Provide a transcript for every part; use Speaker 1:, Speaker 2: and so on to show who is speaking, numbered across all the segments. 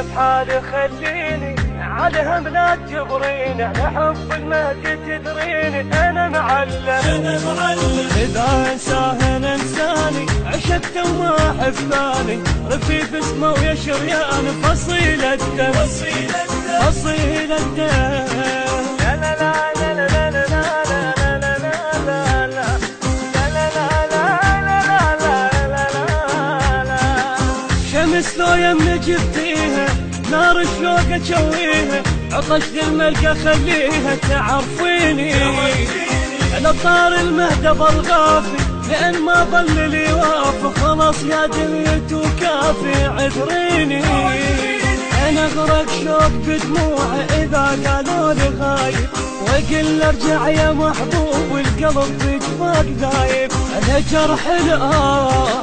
Speaker 1: بحالي خليني على هم لا تجبريني، على حب المهدي تدريني انا معلم. اذا انساه انساني عشقت وما حفاني، رفيف اسمه ويا شريان فصيل الدم، فصيل الدم. شمس لو يمني جبتيها، نار الشوق اجويها، عطش للملقى خليها تعرفيني. على طار المهدب الغافي لان ما ظل لي وافي، خلاص يا دنيتي وكافي عذريني. انا اغرق شوق بدموعه اذا قالوا لي غايب، واقول ارجع يا محبوب والقلب بجفاك دايب. على جرح الآه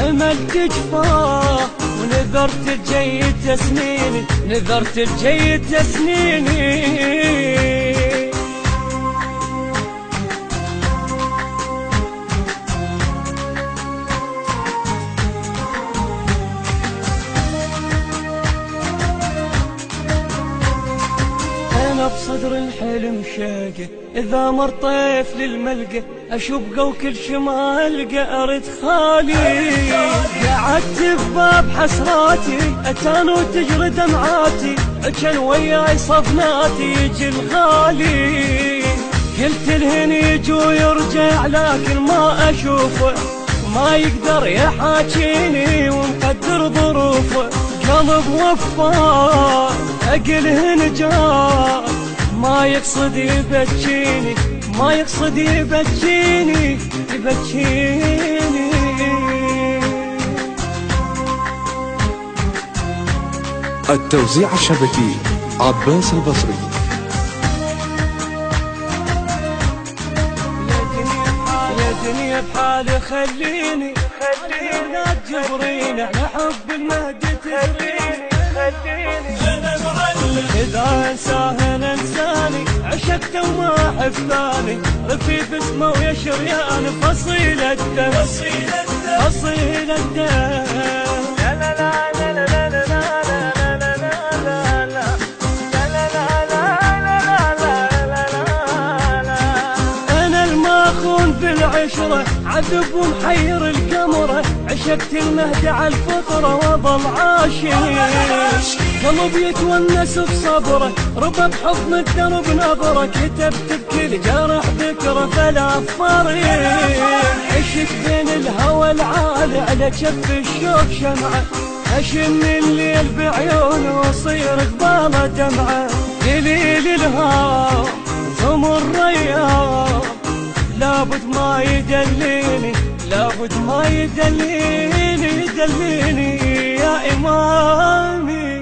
Speaker 1: امل تجفاه، ونذرت الجيد تسنيني، نذرت الجيد تسنيني. أنا بصدر الحلم شاقة، إذا مر طيف للملقى أشبقه وكل شما ألقى أرد خالي. قعدت بباب حسراتي أتان وتجري دمعاتي، عجل وياي صفناتي يجي الغالي. قلت الهن يجي ويرجع لكن ما أشوفه، ما يقدر يحاكيني ومقدر ظروفه. قلب وفاه أقله نجاه، ما يقصد يبكيني، ما يقصد يبكيني، يبكيني.
Speaker 2: التوزيع الشبكي عباس البصري.
Speaker 1: يا دنيا بحالي خليني لا تجبريني، على حب المهدي تدريني انا معلم. اذا انساه انساني عشقت وما حفاني، رفيف اسمه ويا شريان فصيل الدم، فصيل الدم. بالعشرة عذب ومحير القمرة، عشقت المهدي على الفطرة وظل عاشق. قلب يتونس بصبره، ربى بحضن الدرب نظره، كتبت بكل جرح ذكره فلا فريق. عشت بين الهوى العالي على كف الشوق شمعة، أشم الليل بعيونه واصير قباله دمعة. دليل الهام ثم الرياض لابد ما يدليني، لابد ما يدليني، يدليني يا إمامي.